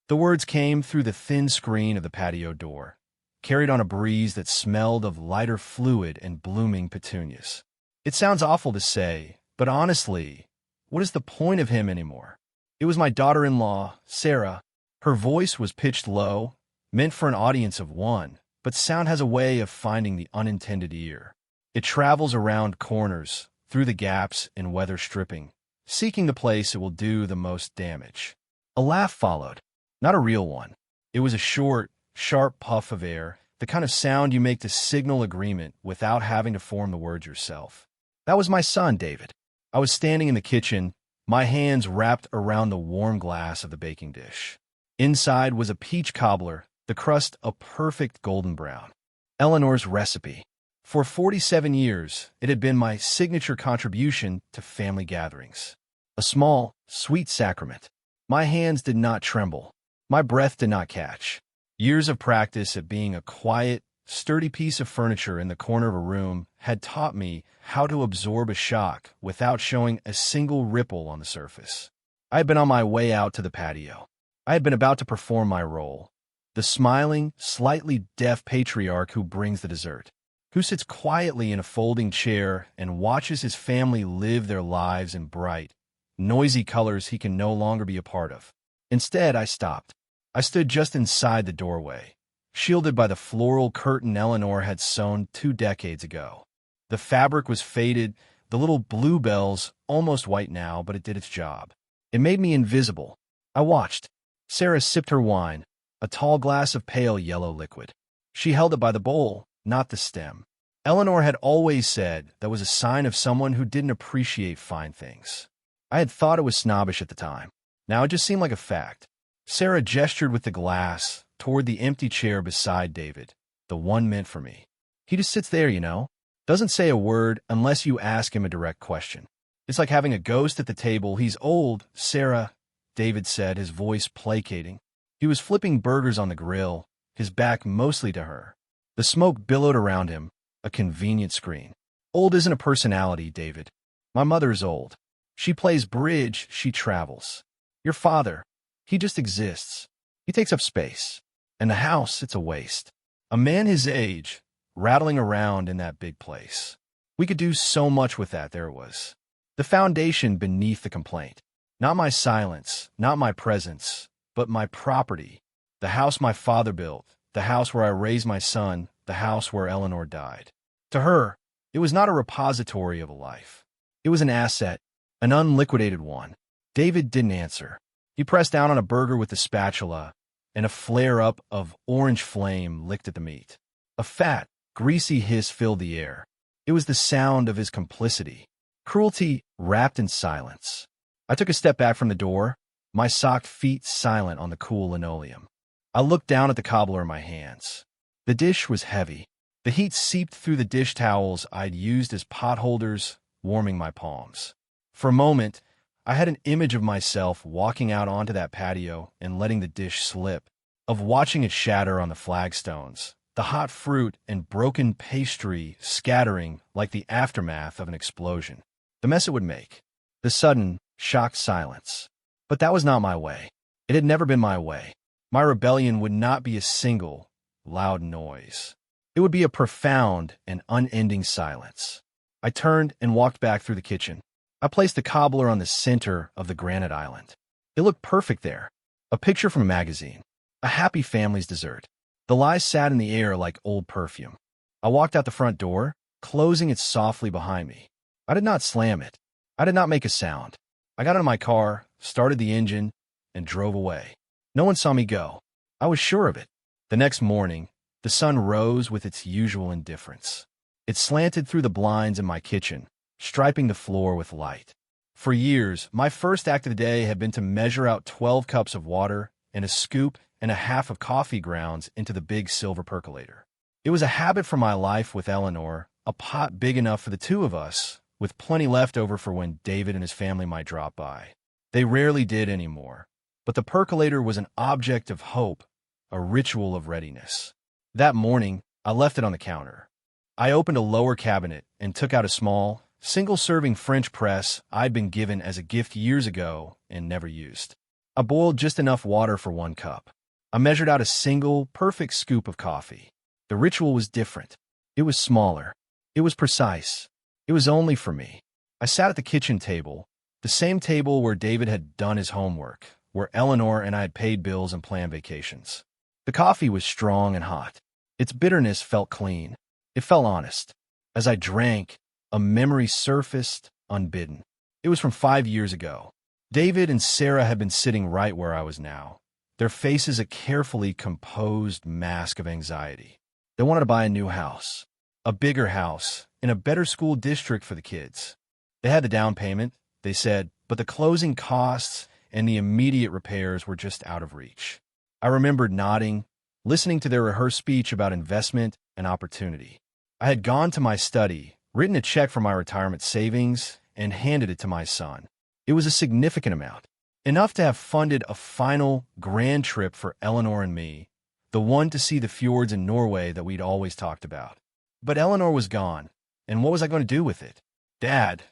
The words came through the thin screen of the patio door, carried on a breeze that smelled of lighter fluid and blooming petunias. It sounds awful to say, but honestly, what is the point of him anymore? It was my daughter-in-law, Sarah. Her voice was pitched low, meant for an audience of one, but sound has a way of finding the unintended ear. It travels around corners, through the gaps in weather stripping, seeking the place it will do the most damage. A laugh followed, not a real one. It was a short, sharp puff of air, the kind of sound you make to signal agreement without having to form the words yourself. That was my son, David. I was standing in the kitchen, my hands wrapped around the warm glass of the baking dish. Inside was a peach cobbler, the crust a perfect golden brown. Eleanor's recipe. For 47 years, it had been my signature contribution to family gatherings. A small, sweet sacrament. My hands did not tremble. My breath did not catch. Years of practice at being a quiet, sturdy piece of furniture in the corner of a room had taught me how to absorb a shock without showing a single ripple on the surface. I had been on my way out to the patio. I had been about to perform my role. The smiling, slightly deaf patriarch who brings the dessert, who sits quietly in a folding chair and watches his family live their lives in bright, noisy colors he can no longer be a part of. Instead, I stopped. I stood just inside the doorway, shielded by the floral curtain Eleanor had sewn 2 decades ago. The fabric was faded, the little bluebells almost white now, but it did its job. It made me invisible. I watched. Sarah sipped her wine, a tall glass of pale yellow liquid. She held it by the bowl, not the stem. Eleanor had always said that was a sign of someone who didn't appreciate fine things. I had thought it was snobbish at the time. Now it just seemed like a fact. Sarah gestured with the glass toward the empty chair beside David, the one meant for me. He just sits there, you know. Doesn't say a word unless you ask him a direct question. It's like having a ghost at the table. He's old, Sarah, David said, his voice placating. He was flipping burgers on the grill, his back mostly to her. The smoke billowed around him, a convenient screen. Old isn't a personality, David. My mother is old. She plays bridge, she travels. Your father, he just exists. He takes up space. And the house, it's a waste. A man his age, rattling around in that big place. We could do so much with that, there it was. The foundation beneath the complaint. Not my silence, not my presence, but my property. The house my father built, the house where I raised my son, the house where Eleanor died. To her, it was not a repository of a life. It was an asset, an unliquidated one. David didn't answer. He pressed down on a burger with the spatula, and a flare-up of orange flame licked at the meat. A fat, greasy hiss filled the air. It was the sound of his complicity. Cruelty wrapped in silence. I took a step back from the door, my socked feet silent on the cool linoleum. I looked down at the cobbler in my hands. The dish was heavy. The heat seeped through the dish towels I'd used as pot holders, warming my palms. For a moment, I had an image of myself walking out onto that patio and letting the dish slip, of watching it shatter on the flagstones, the hot fruit and broken pastry scattering like the aftermath of an explosion. The mess it would make. The sudden, shocked silence. But that was not my way. It had never been my way. My rebellion would not be a single, loud noise. It would be a profound and unending silence. I turned and walked back through the kitchen. I placed the cobbler on the center of the granite island. It looked perfect there. A picture from a magazine. A happy family's dessert. The lies sat in the air like old perfume. I walked out the front door, closing it softly behind me. I did not slam it. I did not make a sound. I got into my car, started the engine, and drove away. No one saw me go. I was sure of it. The next morning, the sun rose with its usual indifference. It slanted through the blinds in my kitchen, striping the floor with light. For years, my first act of the day had been to measure out 12 cups of water and a scoop and a half of coffee grounds into the big silver percolator. It was a habit for my life with Eleanor, a pot big enough for the two of us, with plenty left over for when David and his family might drop by. They rarely did anymore, but the percolator was an object of hope, a ritual of readiness. That morning, I left it on the counter. I opened a lower cabinet and took out a small, single-serving French press I'd been given as a gift years ago and never used. I boiled just enough water for 1 cup. I measured out a single, perfect scoop of coffee. The ritual was different. It was smaller. It was precise. It was only for me. I sat at the kitchen table, the same table where David had done his homework, where Eleanor and I had paid bills and planned vacations. The coffee was strong and hot. Its bitterness felt clean. It felt honest. As I drank, a memory surfaced, unbidden. It was from 5 years ago. David and Sarah had been sitting right where I was now, their faces a carefully composed mask of anxiety. They wanted to buy a new house, a bigger house, in a better school district for the kids. They had the down payment, they said, but the closing costs and the immediate repairs were just out of reach. I remembered nodding, listening to their rehearsed speech about investment and opportunity. I had gone to my study, written a check for my retirement savings, and handed it to my son. It was a significant amount, enough to have funded a final grand trip for Eleanor and me, the one to see the fjords in Norway that we'd always talked about. But Eleanor was gone, and what was I going to do with it? Dad,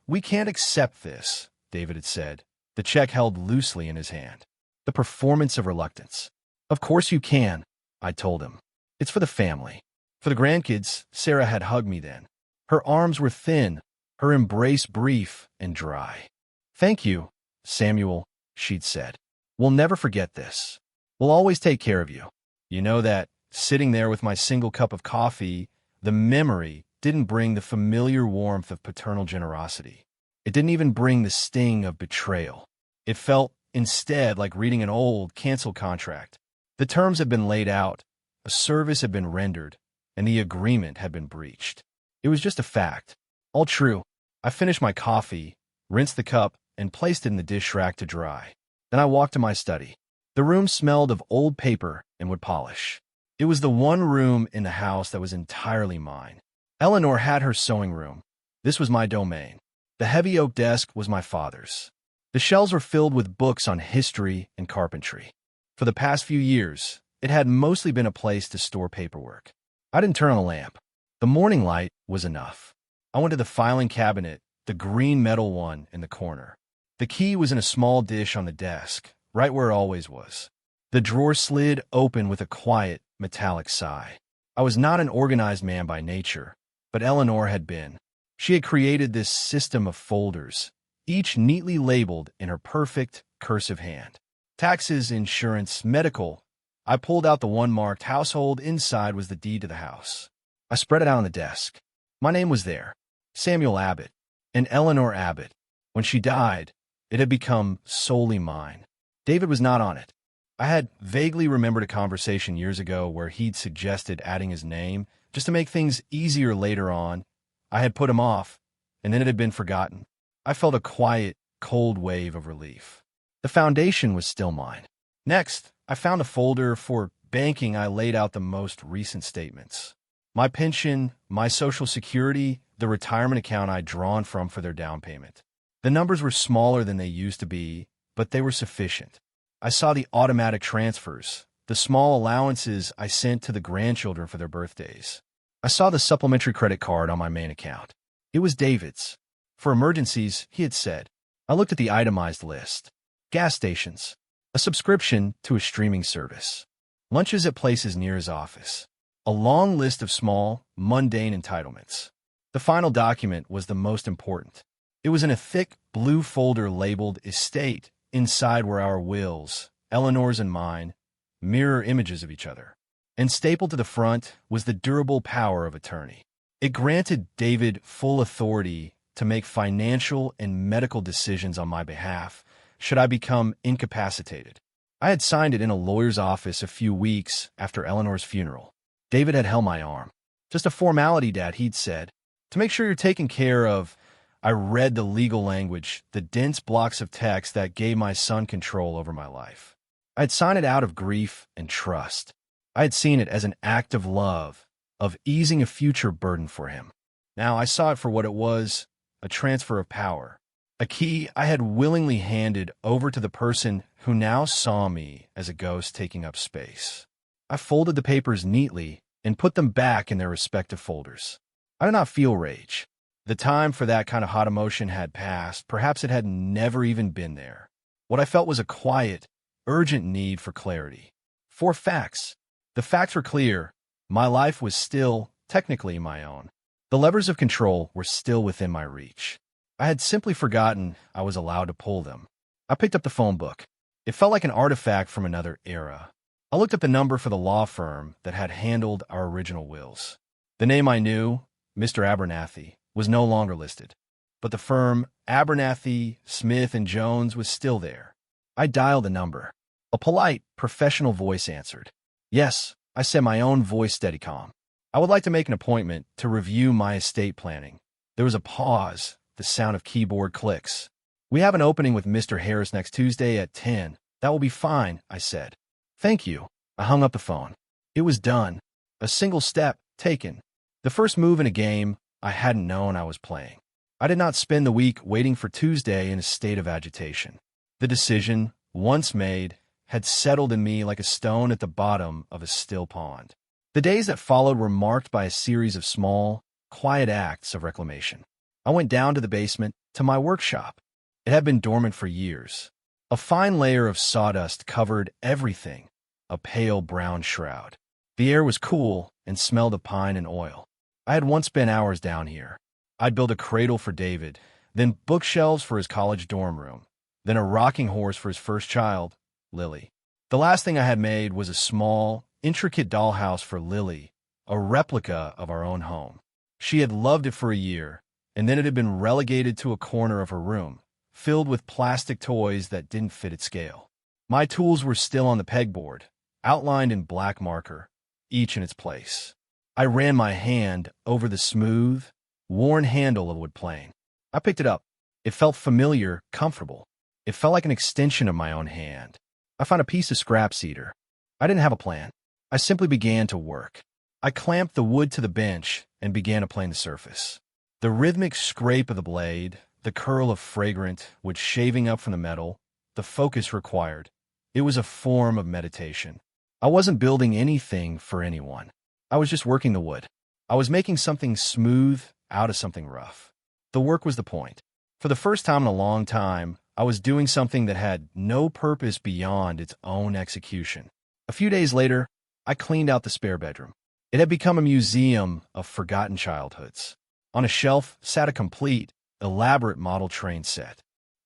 we can't accept this, David had said, the check held loosely in his hand. The performance of reluctance. Of course you can, I told him. It's for the family. For the grandkids, Sarah had hugged me then. Her arms were thin, her embrace brief and dry. Thank you, Samuel, she'd said. We'll never forget this. We'll always take care of you. You know that, sitting there with my single cup of coffee, the memory didn't bring the familiar warmth of paternal generosity. It didn't even bring the sting of betrayal. It felt, instead, like reading an old, canceled contract. The terms had been laid out, a service had been rendered, and the agreement had been breached. It was just a fact. All true. I finished my coffee, rinsed the cup, and placed it in the dish rack to dry. Then I walked to my study. The room smelled of old paper and wood polish. It was the one room in the house that was entirely mine. Eleanor had her sewing room. This was my domain. The heavy oak desk was my father's. The shelves were filled with books on history and carpentry. For the past few years, it had mostly been a place to store paperwork. I didn't turn on a lamp. The morning light was enough. I went to the filing cabinet, the green metal one in the corner. The key was in a small dish on the desk, right where it always was. The drawer slid open with a quiet, metallic sigh. I was not an organized man by nature, but Eleanor had been. She had created this system of folders, each neatly labeled in her perfect, cursive hand. Taxes, insurance, medical. I pulled out the one marked household. Inside was the deed to the house. I spread it out on the desk. My name was there, Samuel Abbott, and Eleanor Abbott. When she died, it had become solely mine. David was not on it. I had vaguely remembered a conversation years ago where he'd suggested adding his name just to make things easier later on. I had put him off, and then it had been forgotten. I felt a quiet, cold wave of relief. The foundation was still mine. Next, I found a folder for banking. I laid out the most recent statements. My pension, my Social Security, the retirement account I'd drawn from for their down payment. The numbers were smaller than they used to be, but they were sufficient. I saw the automatic transfers, the small allowances I sent to the grandchildren for their birthdays. I saw the supplementary credit card on my main account. It was David's. For emergencies, he had said. I looked at the itemized list. Gas stations, a subscription to a streaming service, lunches at places near his office, a long list of small, mundane entitlements. The final document was the most important. It was in a thick, blue folder labeled Estate. Inside were our wills, Eleanor's and mine, mirror images of each other. And stapled to the front was the durable power of attorney. It granted David full authority to make financial and medical decisions on my behalf should I become incapacitated. I had signed it in a lawyer's office a few weeks after Eleanor's funeral. David had held my arm. Just a formality, Dad, he'd said. To make sure you're taken care of. I read the legal language, the dense blocks of text that gave my son control over my life. I had signed it out of grief and trust. I had seen it as an act of love, of easing a future burden for him. Now I saw it for what it was, a transfer of power. A key I had willingly handed over to the person who now saw me as a ghost taking up space. I folded the papers neatly and put them back in their respective folders. I did not feel rage. The time for that kind of hot emotion had passed. Perhaps it had never even been there. What I felt was a quiet, urgent need for clarity. 4 facts. The facts were clear. My life was still, technically, my own. The levers of control were still within my reach. I had simply forgotten I was allowed to pull them. I picked up the phone book. It felt like an artifact from another era. I looked up the number for the law firm that had handled our original wills. The name I knew, Mr. Abernathy, was no longer listed, but the firm Abernathy, Smith & Jones was still there. I dialed the number. A polite, professional voice answered. Yes, I said, my own voice steady calm. I would like to make an appointment to review my estate planning. There was a pause, the sound of keyboard clicks. We have an opening with Mr. Harris next Tuesday at 10. That will be fine, I said. Thank you. I hung up the phone. It was done. A single step taken. The first move in a game I hadn't known I was playing. I did not spend the week waiting for Tuesday in a state of agitation. The decision, once made, had settled in me like a stone at the bottom of a still pond. The days that followed were marked by a series of small, quiet acts of reclamation. I went down to the basement, to my workshop. It had been dormant for years. A fine layer of sawdust covered everything, a pale brown shroud. The air was cool and smelled of pine and oil. I had once spent hours down here. I'd built a cradle for David, then bookshelves for his college dorm room, then a rocking horse for his first child, Lily. The last thing I had made was a small, intricate dollhouse for Lily, a replica of our own home. She had loved it for a year, and then it had been relegated to a corner of her room, filled with plastic toys that didn't fit its scale. My tools were still on the pegboard, outlined in black marker, each in its place. I ran my hand over the smooth, worn handle of wood plane. I picked it up. It felt familiar, comfortable. It felt like an extension of my own hand. I found a piece of scrap cedar. I didn't have a plan. I simply began to work. I clamped the wood to the bench and began to plane the surface. The rhythmic scrape of the blade, the curl of fragrant wood shaving up from the metal, the focus required. It was a form of meditation. I wasn't building anything for anyone. I was just working the wood. I was making something smooth out of something rough. The work was the point. For the first time in a long time, I was doing something that had no purpose beyond its own execution. A few days later, I cleaned out the spare bedroom. It had become a museum of forgotten childhoods. On a shelf sat a complete, elaborate model train set.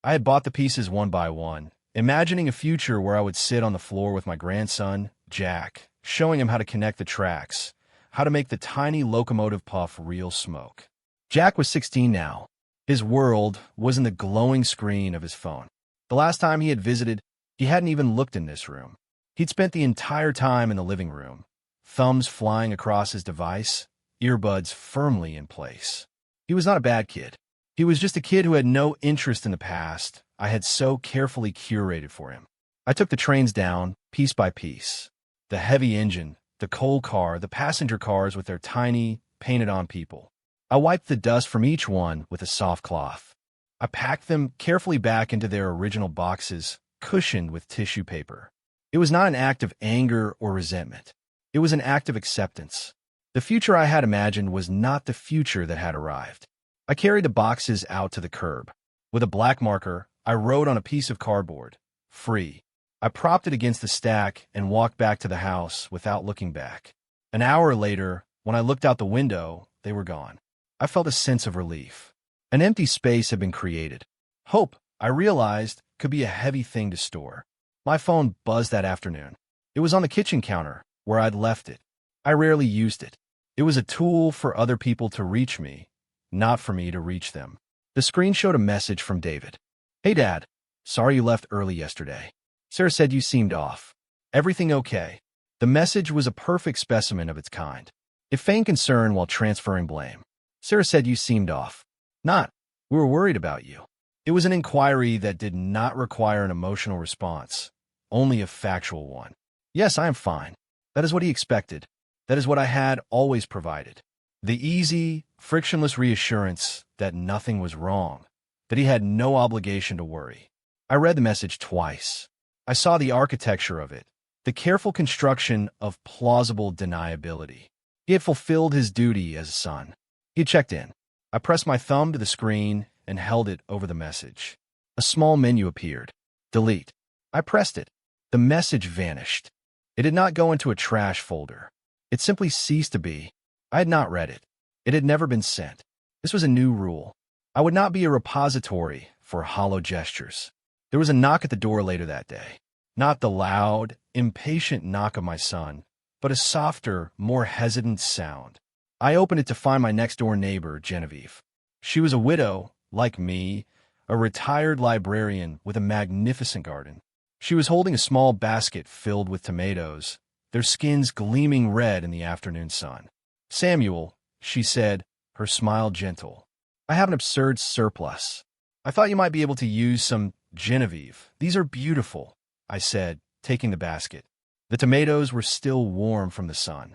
I had bought the pieces one by one, imagining a future where I would sit on the floor with my grandson, Jack, showing him how to connect the tracks, how to make the tiny locomotive puff real smoke. Jack was 16 now. His world was in the glowing screen of his phone. The last time he had visited, he hadn't even looked in this room. He'd spent the entire time in the living room, thumbs flying across his device, earbuds firmly in place. He was not a bad kid. He was just a kid who had no interest in the past I had so carefully curated for him. I took the trains down, piece by piece. The heavy engine, the coal car, the passenger cars with their tiny, painted-on people. I wiped the dust from each one with a soft cloth. I packed them carefully back into their original boxes, cushioned with tissue paper. It was not an act of anger or resentment. It was an act of acceptance. The future I had imagined was not the future that had arrived. I carried the boxes out to the curb. With a black marker, I wrote on a piece of cardboard, "Free." I propped it against the stack and walked back to the house without looking back. An hour later, when I looked out the window, they were gone. I felt a sense of relief. An empty space had been created. Hope, I realized, could be a heavy thing to store. My phone buzzed that afternoon. It was on the kitchen counter, where I'd left it. I rarely used it. It was a tool for other people to reach me, not for me to reach them. The screen showed a message from David. "Hey, Dad. Sorry you left early yesterday. Sarah said you seemed off. Everything okay?" The message was a perfect specimen of its kind. It feigned concern while transferring blame. "Sarah said you seemed off. Not, we were worried about you." It was an inquiry that did not require an emotional response, only a factual one. "Yes, I am fine." That is what he expected. That is what I had always provided. The easy, frictionless reassurance that nothing was wrong, that he had no obligation to worry. I read the message twice. I saw the architecture of it, the careful construction of plausible deniability. He had fulfilled his duty as a son. He had checked in. I pressed my thumb to the screen and held it over the message. A small menu appeared. Delete. I pressed it. The message vanished. It did not go into a trash folder. It simply ceased to be. I had not read it. It had never been sent. This was a new rule. I would not be a repository for hollow gestures. There was a knock at the door later that day. Not the loud, impatient knock of my son, but a softer, more hesitant sound. I opened it to find my next-door neighbor, Genevieve. She was a widow, like me, a retired librarian with a magnificent garden. She was holding a small basket filled with tomatoes, their skins gleaming red in the afternoon sun. "Samuel," she said, her smile gentle, "I have an absurd surplus. I thought you might be able to use some Genevieve. These are beautiful," I said, taking the basket. The tomatoes were still warm from the sun.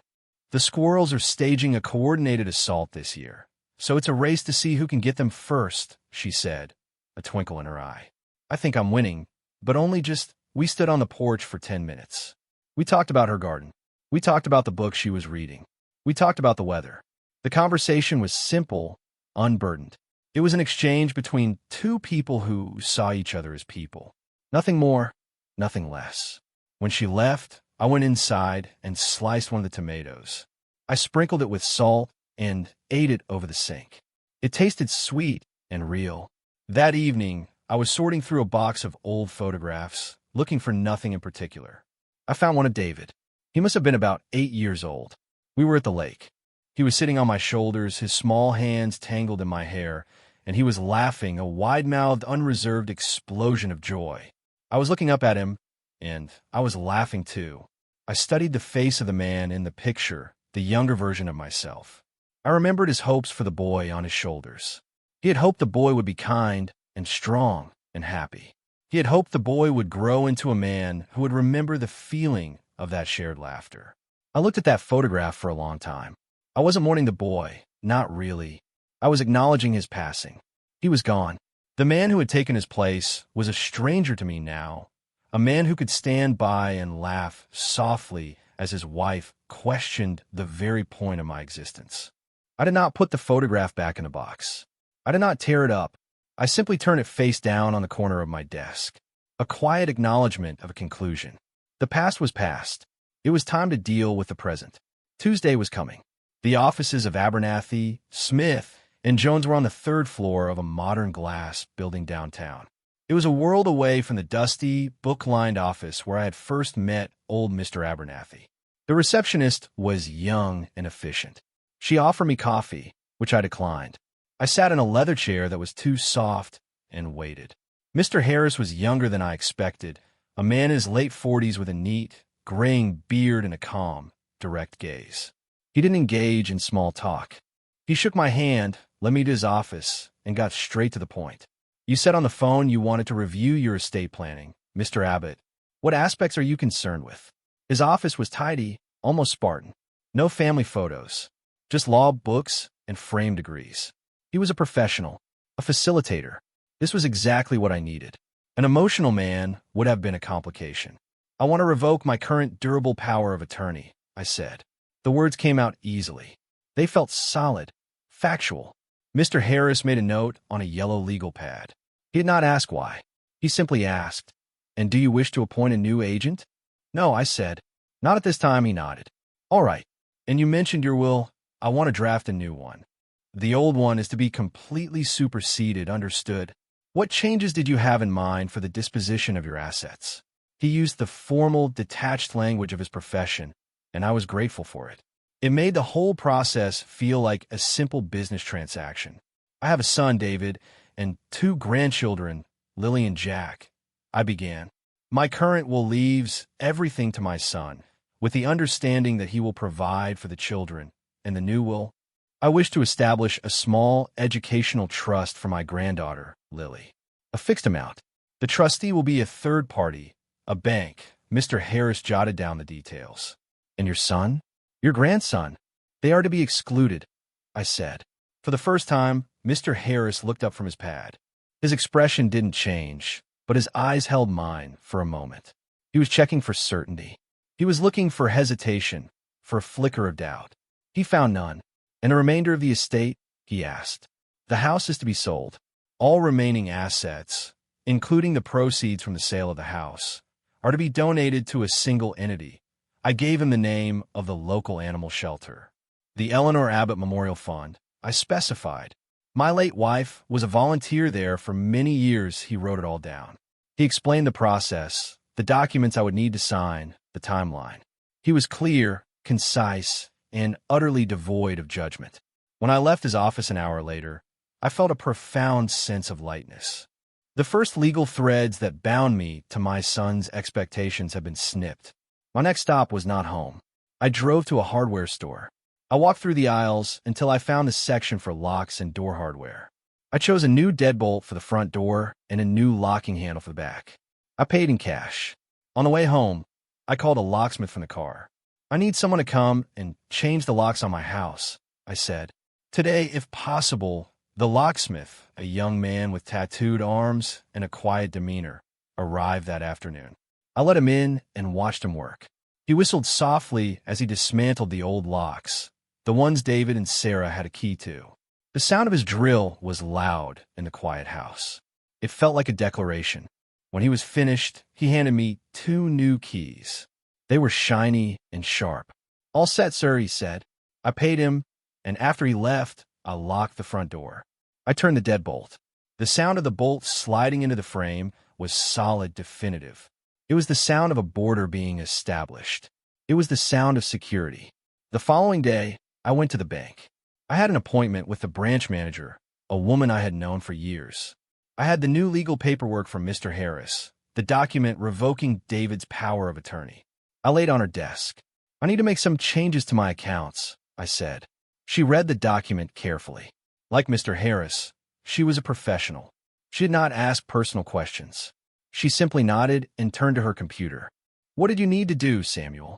"The squirrels are staging a coordinated assault this year, so it's a race to see who can get them first," she said, a twinkle in her eye. "I think I'm winning, but only just—" We stood on the porch for 10 minutes. We talked about her garden. We talked about the book she was reading. We talked about the weather. The conversation was simple, unburdened. It was an exchange between two people who saw each other as people. Nothing more, nothing less. When she left, I went inside and sliced one of the tomatoes. I sprinkled it with salt and ate it over the sink. It tasted sweet and real. That evening, I was sorting through a box of old photographs, looking for nothing in particular. I found one of David. He must have been about 8 years old. We were at the lake. He was sitting on my shoulders, his small hands tangled in my hair, and he was laughing, a wide-mouthed, unreserved explosion of joy. I was looking up at him, and I was laughing too. I studied the face of the man in the picture, the younger version of myself. I remembered his hopes for the boy on his shoulders. He had hoped the boy would be kind and strong and happy. He had hoped the boy would grow into a man who would remember the feeling of that shared laughter. I looked at that photograph for a long time. I wasn't mourning the boy, not really. I was acknowledging his passing. He was gone. The man who had taken his place was a stranger to me now, a man who could stand by and laugh softly as his wife questioned the very point of my existence. I did not put the photograph back in the box. I did not tear it up. I simply turned it face down on the corner of my desk. A quiet acknowledgement of a conclusion. The past was past. It was time to deal with the present. Tuesday was coming. The offices of Abernathy, Smith, and Jones were on the 3rd floor of a modern glass building downtown. It was a world away from the dusty, book-lined office where I had first met old Mr. Abernathy. The receptionist was young and efficient. She offered me coffee, which I declined. I sat in a leather chair that was too soft and waited. Mr. Harris was younger than I expected, a man in his late 40s with a neat, graying beard and a calm, direct gaze. He didn't engage in small talk. He shook my hand, led me to his office, and got straight to the point. "You said on the phone you wanted to review your estate planning, Mr. Abbott. What aspects are you concerned with?" His office was tidy, almost Spartan. No family photos, just law books and framed degrees. He was a professional, a facilitator. This was exactly what I needed. An emotional man would have been a complication. "I want to revoke my current durable power of attorney," I said. The words came out easily. They felt solid, factual. Mr. Harris made a note on a yellow legal pad. He did not ask why. He simply asked, "And do you wish to appoint a new agent?" "No," I said. "Not at this time," he nodded. "All right. And you mentioned your will. I want to draft a new one. The old one is to be completely superseded, understood. What changes did you have in mind for the disposition of your assets?" He used the formal, detached language of his profession, and I was grateful for it. It made the whole process feel like a simple business transaction. "I have a son, David, and 2 grandchildren, Lily and Jack," I began. "My current will leaves everything to my son, with the understanding that he will provide for the children, and the new will. I wish to establish a small educational trust for my granddaughter, Lily. A fixed amount. The trustee will be a third party, a bank." Mr. Harris jotted down the details. "And your son? Your grandson? They are to be excluded," I said. For the first time, Mr. Harris looked up from his pad. His expression didn't change, but his eyes held mine for a moment. He was checking for certainty. He was looking for hesitation, for a flicker of doubt. He found none. "And the remainder of the estate?" he asked. "The house is to be sold. All remaining assets, including the proceeds from the sale of the house, are to be donated to a single entity. I gave him the name of the local animal shelter, the Eleanor Abbott Memorial Fund. I specified. My late wife was a volunteer there for many years. He wrote it all down. He explained the process, the documents I would need to sign, the timeline. He was clear, concise, and utterly devoid of judgment. When I left his office an hour later, I felt a profound sense of lightness. The first legal threads that bound me to my son's expectations had been snipped. My next stop was not home. I drove to a hardware store. I walked through the aisles until I found the section for locks and door hardware. I chose a new deadbolt for the front door and a new locking handle for the back. I paid in cash. On the way home, I called a locksmith from the car. "I need someone to come and change the locks on my house," I said. "Today, if possible." The locksmith, a young man with tattooed arms and a quiet demeanor, arrived that afternoon. I let him in and watched him work. He whistled softly as he dismantled the old locks, the ones David and Sarah had a key to. The sound of his drill was loud in the quiet house. It felt like a declaration. When he was finished, he handed me 2 new keys. They were shiny and sharp. "All set, sir," he said. I paid him, and after he left, I locked the front door. I turned the deadbolt. The sound of the bolt sliding into the frame was solid, definitive. It was the sound of a border being established. It was the sound of security. The following day, I went to the bank. I had an appointment with the branch manager, a woman I had known for years. I had the new legal paperwork from Mr. Harris, the document revoking David's power of attorney. I laid on her desk. "I need to make some changes to my accounts," I said. She read the document carefully. Like Mr. Harris, she was a professional. She did not ask personal questions. She simply nodded and turned to her computer. "What did you need to do, Samuel?"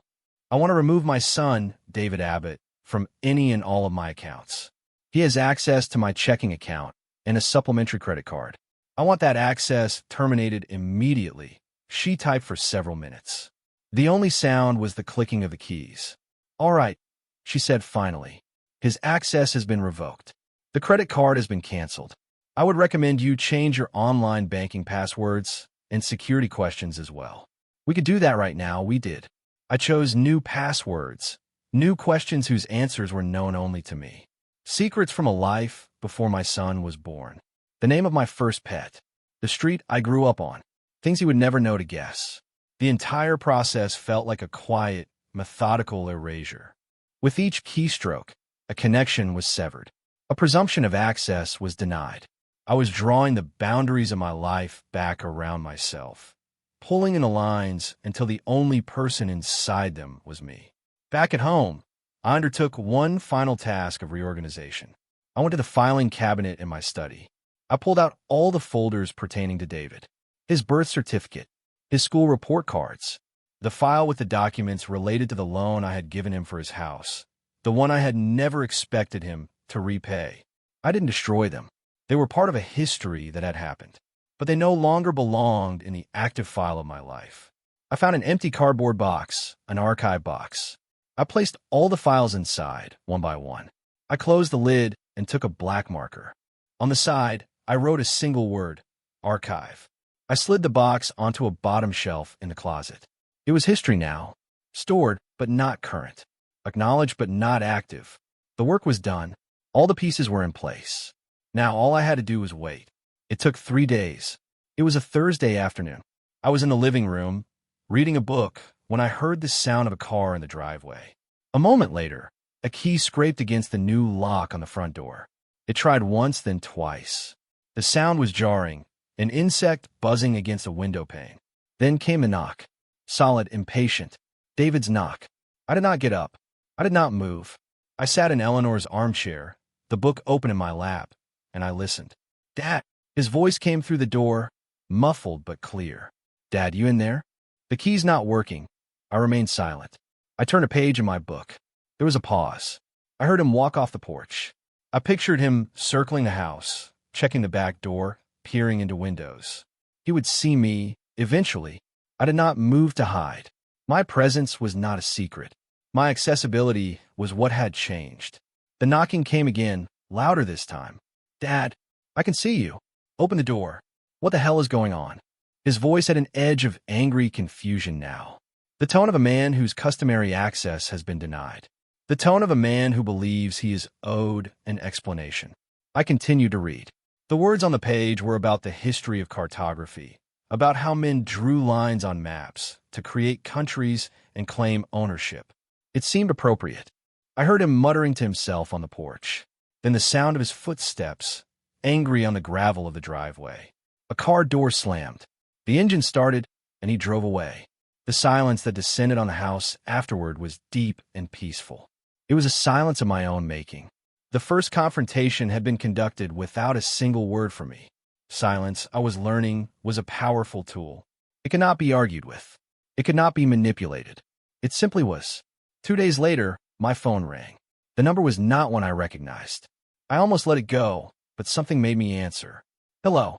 "I want to remove my son, David Abbott, from any and all of my accounts. He has access to my checking account and a supplementary credit card. I want that access terminated immediately." She typed for several minutes. The only sound was the clicking of the keys. "All right," she said finally. "His access has been revoked. The credit card has been canceled. I would recommend you change your online banking passwords and security questions as well." We could do that right now. We did. I chose new passwords, new questions whose answers were known only to me. Secrets from a life before my son was born. The name of my first pet. The street I grew up on. Things he would never know to guess. The entire process felt like a quiet, methodical erasure. With each keystroke, a connection was severed. A presumption of access was denied. I was drawing the boundaries of my life back around myself, pulling in the lines until the only person inside them was me. Back at home, I undertook one final task of reorganization. I went to the filing cabinet in my study. I pulled out all the folders pertaining to David, his birth certificate, his school report cards, the file with the documents related to the loan I had given him for his house, the one I had never expected him to repay. I didn't destroy them. They were part of a history that had happened, but they no longer belonged in the active file of my life. I found an empty cardboard box, an archive box. I placed all the files inside, one by one. I closed the lid and took a black marker. On the side, I wrote a single word, archive. I slid the box onto a bottom shelf in the closet. It was history now, stored but not current, acknowledged but not active. The work was done. All the pieces were in place. Now all I had to do was wait. It took 3 days. It was a Thursday afternoon. I was in the living room, reading a book, when I heard the sound of a car in the driveway. A moment later, a key scraped against the new lock on the front door. It tried once, then twice. The sound was jarring, an insect buzzing against a window pane. Then came a knock. Solid, impatient. David's knock. I did not get up. I did not move. I sat in Eleanor's armchair, the book open in my lap, and I listened. "Dad!" His voice came through the door, muffled but clear. "Dad, you in there?" The key's not working. I remained silent. I turned a page in my book. There was a pause. I heard him walk off the porch. I pictured him circling the house, checking the back door, peering into windows. He would see me, eventually. I did not move to hide. My presence was not a secret. My accessibility was what had changed. The knocking came again, louder this time. "Dad, I can see you. Open the door." What the hell is going on? His voice had an edge of angry confusion now. The tone of a man whose customary access has been denied. The tone of a man who believes he is owed an explanation. I continued to read. The words on the page were about the history of cartography, about how men drew lines on maps to create countries and claim ownership. It seemed appropriate. I heard him muttering to himself on the porch. Then the sound of his footsteps, angry on the gravel of the driveway. A car door slammed. The engine started, and he drove away. The silence that descended on the house afterward was deep and peaceful. It was a silence of my own making. The first confrontation had been conducted without a single word from me. Silence, I was learning, was a powerful tool. It could not be argued with. It could not be manipulated. It simply was. 2 days later, my phone rang. The number was not one I recognized. I almost let it go, but something made me answer. Hello.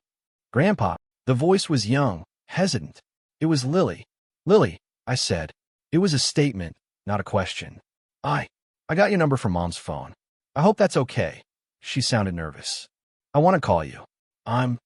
Grandpa. The voice was young, hesitant. It was Lily. Lily, I said. It was a statement, not a question. I got your number from Mom's phone. I hope that's okay. She sounded nervous. I want to call you. I'm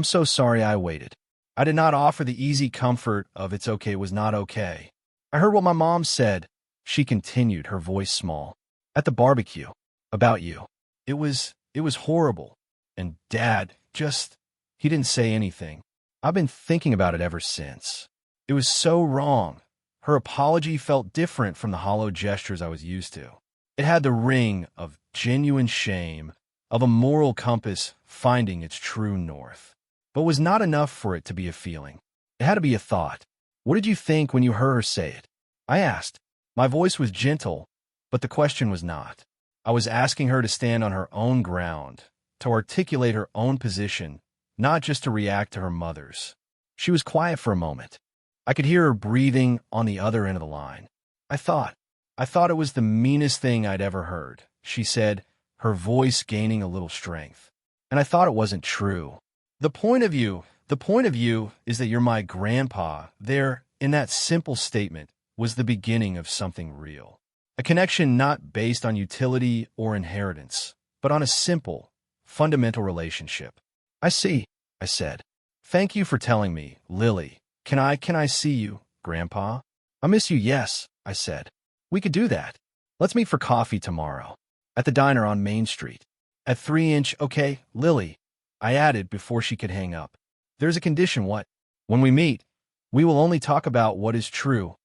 so sorry I waited. I did not offer the easy comfort of it's okay was not okay. I heard what my mom said. She continued, her voice small. At the barbecue. About you. It was horrible. And Dad, he didn't say anything. I've been thinking about it ever since. It was so wrong. Her apology felt different from the hollow gestures I was used to. It had the ring of genuine shame, of a moral compass finding its true north. But was not enough for it to be a feeling. It had to be a thought. What did you think when you heard her say it? I asked. My voice was gentle, but the question was not. I was asking her to stand on her own ground, to articulate her own position, not just to react to her mother's. She was quiet for a moment. I could hear her breathing on the other end of the line. I thought it was the meanest thing I'd ever heard, she said, her voice gaining a little strength. And I thought it wasn't true. The point of view is that you're my grandpa. There, in that simple statement, was the beginning of something real. A connection not based on utility or inheritance, but on a simple, fundamental relationship. I see, I said. Thank you for telling me, Lily. Can I see you, Grandpa? I miss you, yes, I said. We could do that. Let's meet for coffee tomorrow. At the diner on Main Street. At 3-inch, okay, Lily, I added before she could hang up. There's a condition, what? When we meet, we will only talk about what is true.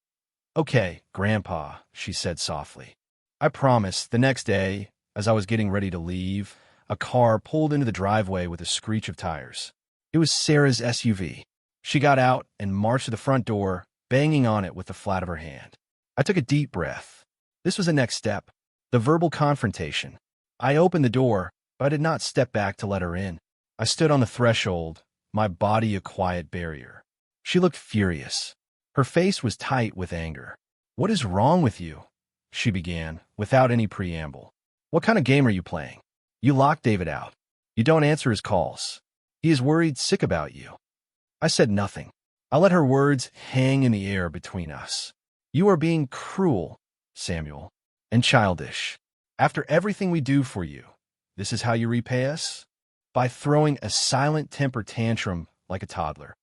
Okay, Grandpa, she said softly. I promised. The next day, as I was getting ready to leave, a car pulled into the driveway with a screech of tires. It was Sarah's SUV. She got out and marched to the front door, banging on it with the flat of her hand. I took a deep breath. This was the next step, the verbal confrontation. I opened the door, but I did not step back to let her in. I stood on the threshold, my body a quiet barrier. She looked furious. Her face was tight with anger. What is wrong with you? She began, without any preamble. What kind of game are you playing? You locked David out. You don't answer his calls. He is worried sick about you. I said nothing. I let her words hang in the air between us. You are being cruel, Samuel, and childish. After everything we do for you, this is how you repay us? By throwing a silent temper tantrum like a toddler.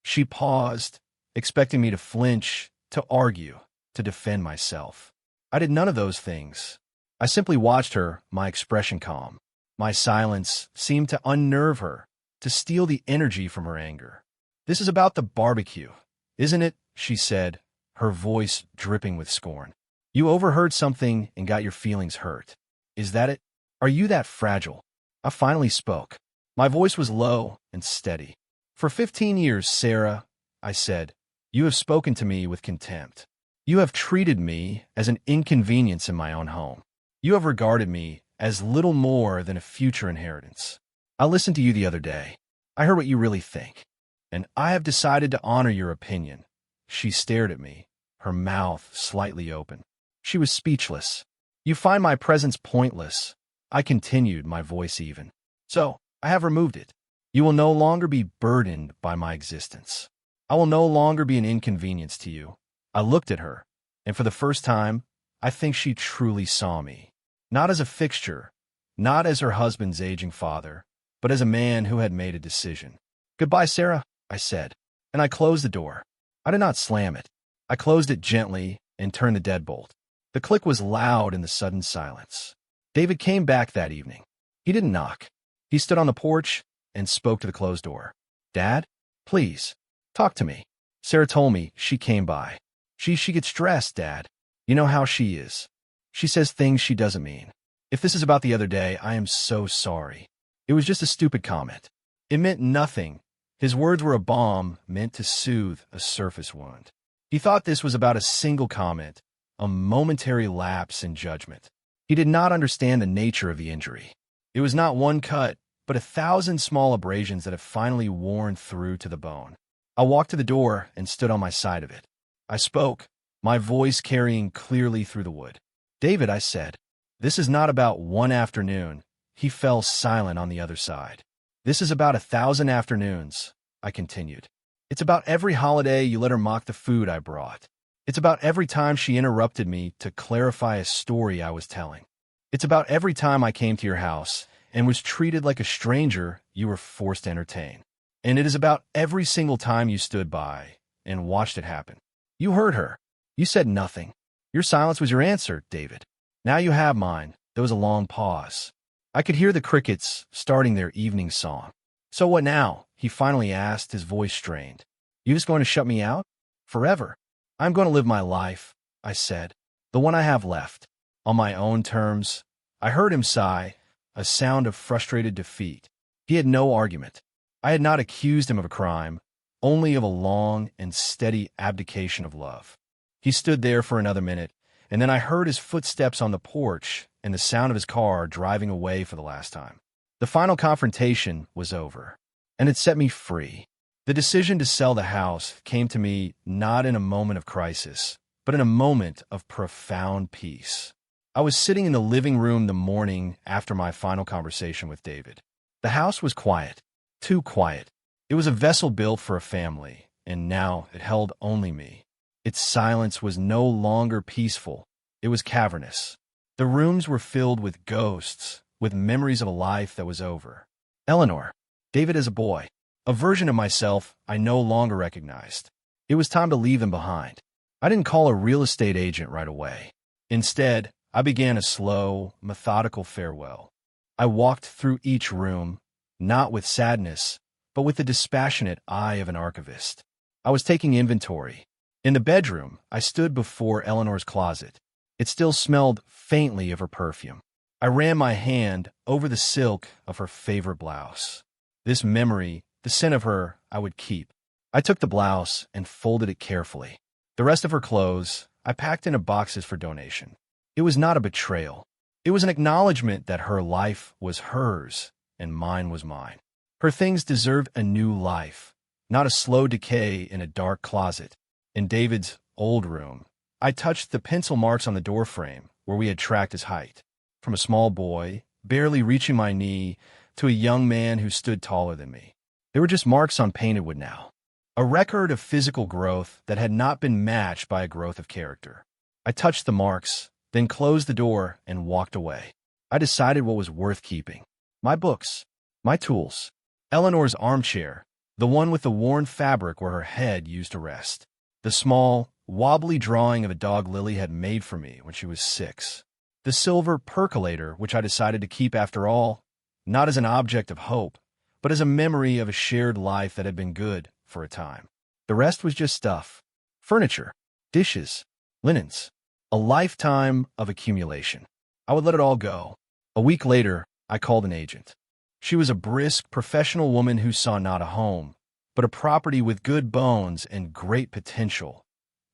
She paused, expecting me to flinch, to argue, to defend myself. I did none of those things. I simply watched her, my expression calm. My silence seemed to unnerve her, to steal the energy from her anger. This is about the barbecue, isn't it? She said, her voice dripping with scorn. You overheard something and got your feelings hurt. Is that it? Are you that fragile? I finally spoke. My voice was low and steady. For 15 years, Sarah, I said, you have spoken to me with contempt. You have treated me as an inconvenience in my own home. You have regarded me as little more than a future inheritance. I listened to you the other day. I heard what you really think. And I have decided to honor your opinion. She stared at me, her mouth slightly open. She was speechless. You find my presence pointless. I continued, my voice even. So, I have removed it. You will no longer be burdened by my existence. I will no longer be an inconvenience to you. I looked at her, and for the first time, I think she truly saw me. Not as a fixture, not as her husband's aging father, but as a man who had made a decision. Goodbye, Sarah, I said, and I closed the door. I did not slam it. I closed it gently and turned the deadbolt. The click was loud in the sudden silence. David came back that evening. He didn't knock. He stood on the porch and spoke to the closed door. Dad, please, talk to me. Sarah told me she came by. She gets stressed, Dad. You know how she is. She says things she doesn't mean. If this is about the other day, I am so sorry. It was just a stupid comment. It meant nothing. His words were a balm meant to soothe a surface wound. He thought this was about a single comment, a momentary lapse in judgment. He did not understand the nature of the injury. It was not one cut, but 1,000 small abrasions that have finally worn through to the bone. I walked to the door and stood on my side of it. I spoke, my voice carrying clearly through the wood. David, I said, this is not about one afternoon. He fell silent on the other side. This is about 1,000 afternoons, I continued. It's about every holiday you let her mock the food I brought. It's about every time she interrupted me to clarify a story I was telling. It's about every time I came to your house and was treated like a stranger you were forced to entertain. And it is about every single time you stood by and watched it happen. You heard her. You said nothing. Your silence was your answer, David. Now you have mine. There was a long pause. I could hear the crickets starting their evening song. So what now? He finally asked, his voice strained. You just going to shut me out? Forever. I'm going to live my life, I said. The one I have left. On my own terms. I heard him sigh, a sound of frustrated defeat. He had no argument. I had not accused him of a crime, only of a long and steady abdication of love. He stood there for another minute, and then I heard his footsteps on the porch and the sound of his car driving away for the last time. The final confrontation was over, and it set me free. The decision to sell the house came to me not in a moment of crisis, but in a moment of profound peace. I was sitting in the living room the morning after my final conversation with David. The house was quiet, too quiet. It was a vessel built for a family, and now it held only me. Its silence was no longer peaceful. It was cavernous. The rooms were filled with ghosts, with memories of a life that was over. Eleanor, David as a boy, a version of myself I no longer recognized. It was time to leave them behind. I didn't call a real estate agent right away. Instead, I began a slow, methodical farewell. I walked through each room, not with sadness, but with the dispassionate eye of an archivist. I was taking inventory. In the bedroom, I stood before Eleanor's closet. It still smelled faintly of her perfume. I ran my hand over the silk of her favorite blouse. This memory, the scent of her, I would keep. I took the blouse and folded it carefully. The rest of her clothes, I packed into boxes for donation. It was not a betrayal. It was an acknowledgement that her life was hers and mine was mine. Her things deserved a new life, not a slow decay in a dark closet. In David's old room, I touched the pencil marks on the doorframe where we had tracked his height. From a small boy, barely reaching my knee, to a young man who stood taller than me. They were just marks on painted wood now. A record of physical growth that had not been matched by a growth of character. I touched the marks, then closed the door and walked away. I decided what was worth keeping. My books. My tools. Eleanor's armchair, the one with the worn fabric where her head used to rest. The small, wobbly drawing of a dog Lily had made for me when she was 6. The silver percolator, which I decided to keep after all, not as an object of hope, but as a memory of a shared life that had been good for a time. The rest was just stuff. Furniture, dishes, linens. A lifetime of accumulation. I would let it all go. A week later, I called an agent. She was a brisk, professional woman who saw not a home, but a property with good bones and great potential.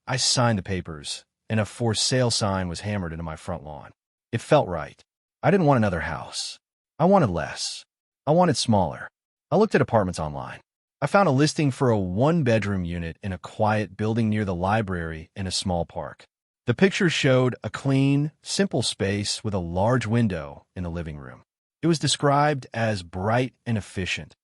I signed the papers, and a for sale sign was hammered into my front lawn. It felt right. I didn't want another house. I wanted less. I wanted smaller. I looked at apartments online. I found a listing for a 1-bedroom unit in a quiet building near the library in a small park. The picture showed a clean, simple space with a large window in the living room. It was described as bright and efficient.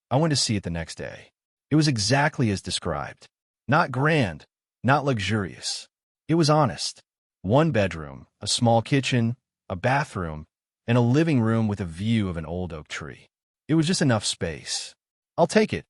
I went to see it the next day. It was exactly as described. Not grand, not luxurious. It was honest. 1 bedroom, a small kitchen, a bathroom, and a living room with a view of an old oak tree. It was just enough space. I'll take it,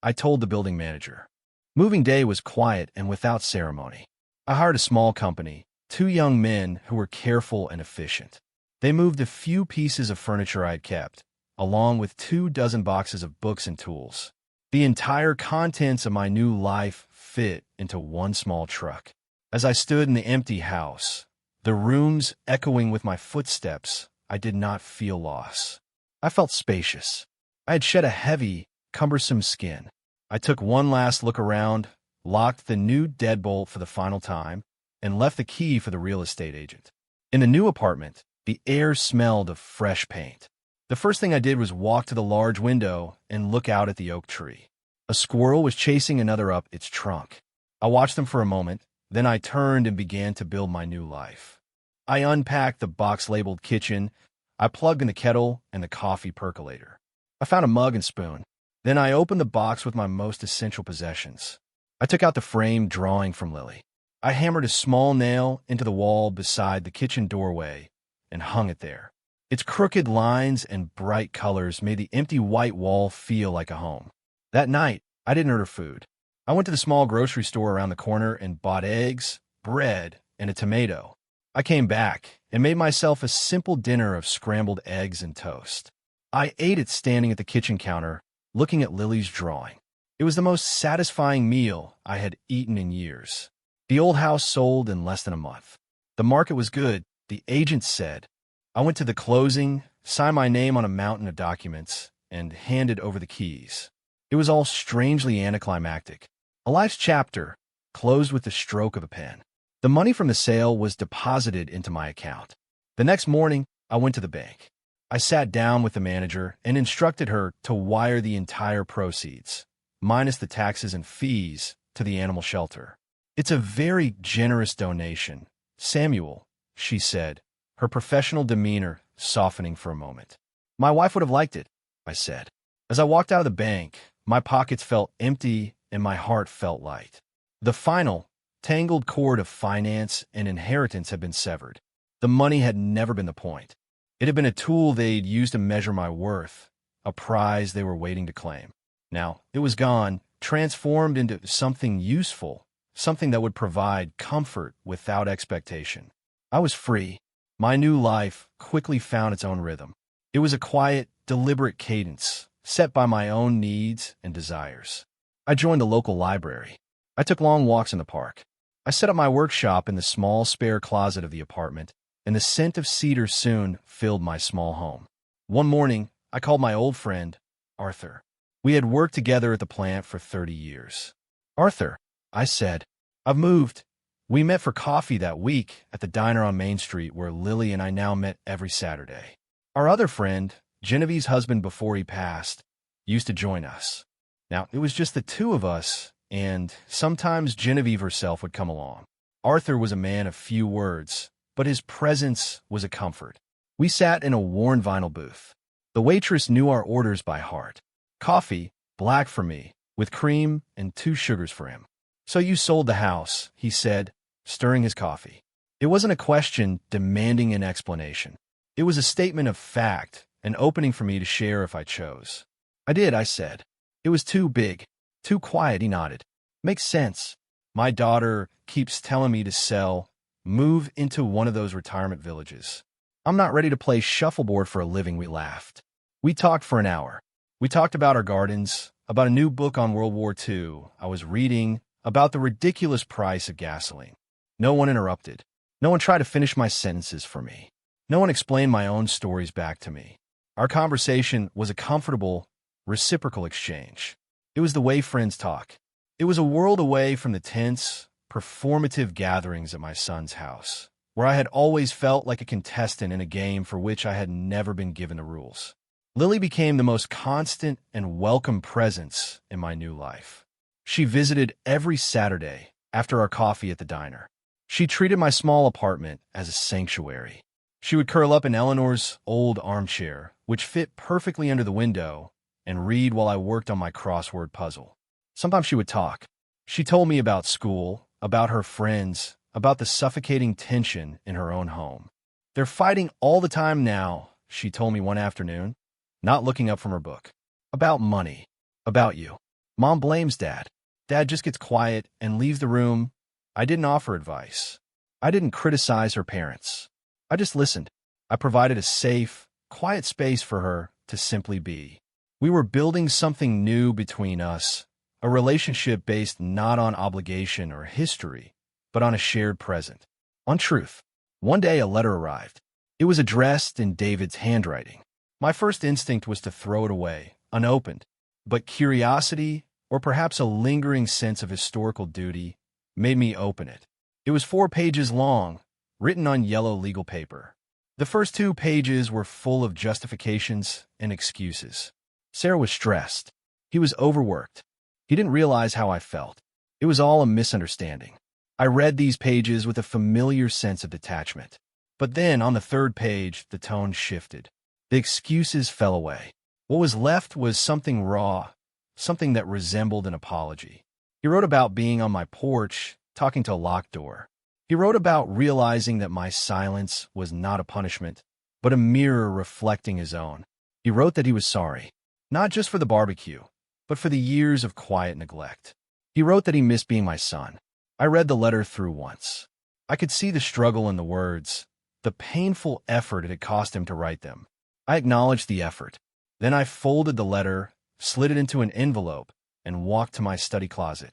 I told the building manager. Moving day was quiet and without ceremony. I hired a small company, 2 young men who were careful and efficient. They moved the few pieces of furniture I had kept, along with 24 boxes of books and tools. The entire contents of my new life fit into one small truck. As I stood in the empty house, the rooms echoing with my footsteps, I did not feel loss. I felt spacious. I had shed a heavy, cumbersome skin. I took one last look around, locked the new deadbolt for the final time, and left the key for the real estate agent. In the new apartment, the air smelled of fresh paint. The first thing I did was walk to the large window and look out at the oak tree. A squirrel was chasing another up its trunk. I watched them for a moment, then I turned and began to build my new life. I unpacked the box-labeled kitchen. I plugged in the kettle and the coffee percolator. I found a mug and spoon. Then I opened the box with my most essential possessions. I took out the framed drawing from Lily. I hammered a small nail into the wall beside the kitchen doorway and hung it there. Its crooked lines and bright colors made the empty white wall feel like a home. That night, I didn't order food. I went to the small grocery store around the corner and bought eggs, bread, and a tomato. I came back and made myself a simple dinner of scrambled eggs and toast. I ate it standing at the kitchen counter, looking at Lily's drawing. It was the most satisfying meal I had eaten in years. The old house sold in less than a month. The market was good, the agent said. I went to the closing, signed my name on a mountain of documents, and handed over the keys. It was all strangely anticlimactic. A life's chapter closed with the stroke of a pen. The money from the sale was deposited into my account. The next morning, I went to the bank. I sat down with the manager and instructed her to wire the entire proceeds, minus the taxes and fees, to the animal shelter. It's a very generous donation, Samuel, she said, her professional demeanor softening for a moment. My wife would have liked it, I said. As I walked out of the bank, my pockets felt empty and my heart felt light. The final, tangled cord of finance and inheritance had been severed. The money had never been the point. It had been a tool they'd used to measure my worth, a prize they were waiting to claim. Now, it was gone, transformed into something useful, something that would provide comfort without expectation. I was free. My new life quickly found its own rhythm. It was a quiet, deliberate cadence, set by my own needs and desires. I joined a local library. I took long walks in the park. I set up my workshop in the small spare closet of the apartment, and the scent of cedar soon filled my small home. One morning, I called my old friend, Arthur. We had worked together at the plant for 30 years. Arthur, I said, I've moved. We met for coffee that week at the diner on Main Street where Lily and I now met every Saturday. Our other friend, Genevieve's husband before he passed, used to join us. Now, it was just the two of us, and sometimes Genevieve herself would come along. Arthur was a man of few words, but his presence was a comfort. We sat in a worn vinyl booth. The waitress knew our orders by heart. Coffee, black for me, with cream and 2 sugars for him. So you sold the house, he said, stirring his coffee. It wasn't a question demanding an explanation. It was a statement of fact, an opening for me to share if I chose. I did, I said. It was too big, too quiet, he nodded. Makes sense. My daughter keeps telling me to sell, move into one of those retirement villages. I'm not ready to play shuffleboard for a living, we laughed. We talked for an hour. We talked about our gardens, about a new book on World War II I was reading, about the ridiculous price of gasoline. No one interrupted. No one tried to finish my sentences for me. No one explained my own stories back to me. Our conversation was a comfortable, reciprocal exchange. It was the way friends talk. It was a world away from the tense, performative gatherings at my son's house, where I had always felt like a contestant in a game for which I had never been given the rules. Lily became the most constant and welcome presence in my new life. She visited every Saturday after our coffee at the diner. She treated my small apartment as a sanctuary. She would curl up in Eleanor's old armchair, which fit perfectly under the window, and read while I worked on my crossword puzzle. Sometimes she would talk. She told me about school, about her friends, about the suffocating tension in her own home. They're fighting all the time now, she told me one afternoon, not looking up from her book. About money. About you. Mom blames Dad. Dad just gets quiet and leaves the room. I didn't offer advice. I didn't criticize her parents. I just listened. I provided a safe, quiet space for her to simply be. We were building something new between us, a relationship based not on obligation or history, but on a shared present, on truth. One day a letter arrived. It was addressed in David's handwriting. My first instinct was to throw it away, unopened, but curiosity, or perhaps a lingering sense of historical duty, made me open it. It was 4 pages long, written on yellow legal paper. The first 2 pages were full of justifications and excuses. Sarah was stressed. He was overworked. He didn't realize how I felt. It was all a misunderstanding. I read these pages with a familiar sense of detachment. But then, on the 3rd page, the tone shifted. The excuses fell away. What was left was something raw, something that resembled an apology. He wrote about being on my porch, talking to a locked door. He wrote about realizing that my silence was not a punishment, but a mirror reflecting his own. He wrote that he was sorry, not just for the barbecue, but for the years of quiet neglect. He wrote that he missed being my son. I read the letter through once. I could see the struggle in the words, the painful effort it had cost him to write them. I acknowledged the effort. Then I folded the letter, slid it into an envelope, and walked to my study closet.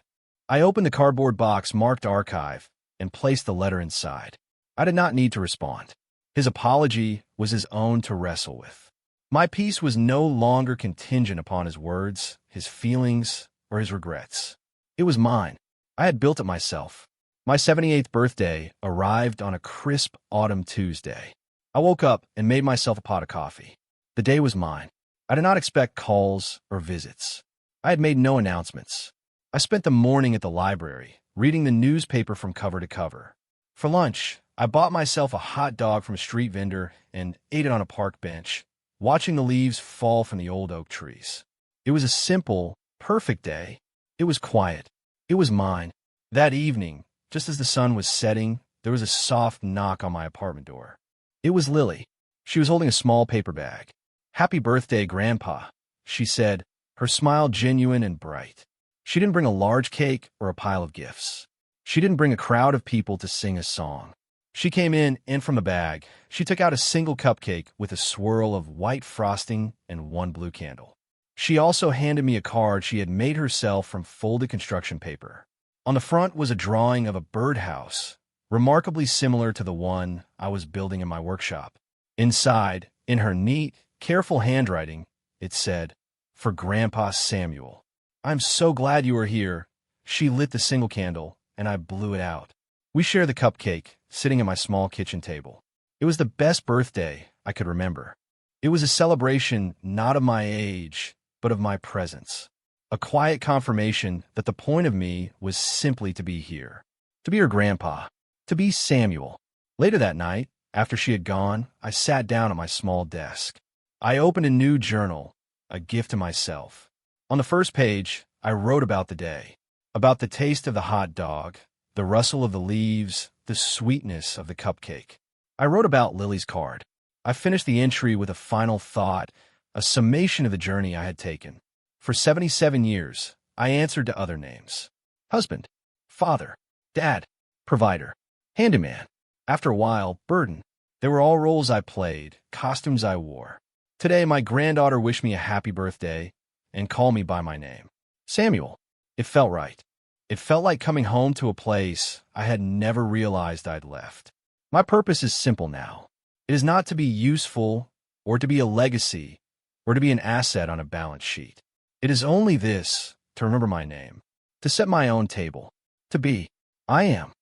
I opened the cardboard box marked archive and placed the letter inside. I did not need to respond. His apology was his own to wrestle with. My peace was no longer contingent upon his words, his feelings, or his regrets. It was mine. I had built it myself. My 78th birthday arrived on a crisp autumn Tuesday. I woke up and made myself a pot of coffee. The day was mine. I did not expect calls or visits. I had made no announcements. I spent the morning at the library, reading the newspaper from cover to cover. For lunch, I bought myself a hot dog from a street vendor and ate it on a park bench, watching the leaves fall from the old oak trees. It was a simple, perfect day. It was quiet. It was mine. That evening, just as the sun was setting, there was a soft knock on my apartment door. It was Lily. She was holding a small paper bag. "Happy birthday, Grandpa," she said, her smile genuine and bright. She didn't bring a large cake or a pile of gifts. She didn't bring a crowd of people to sing a song. She came in, and from the bag, she took out a single cupcake with a swirl of white frosting and 1 blue candle. She also handed me a card she had made herself from folded construction paper. On the front was a drawing of a birdhouse, remarkably similar to the one I was building in my workshop. Inside, in her neat, careful handwriting, it said, "For Grandpa Samuel. I'm so glad you are here." She lit the single candle, and I blew it out. We shared the cupcake, sitting at my small kitchen table. It was the best birthday I could remember. It was a celebration not of my age, but of my presence. A quiet confirmation that the point of me was simply to be here. To be her grandpa. To be Samuel. Later that night, after she had gone, I sat down at my small desk. I opened a new journal, a gift to myself. On the first page, I wrote about the day, about the taste of the hot dog, the rustle of the leaves, the sweetness of the cupcake. I wrote about Lily's card. I finished the entry with a final thought, a summation of the journey I had taken. For 77 years, I answered to other names. Husband, father, dad, provider, handyman. After a while, burden. They were all roles I played, costumes I wore. Today, my granddaughter wished me a happy birthday and called me by my name. Samuel. It felt right. It felt like coming home to a place I had never realized I'd left. My purpose is simple now. It is not to be useful or to be a legacy or to be an asset on a balance sheet. It is only this, to remember my name, to set my own table, to be. I am.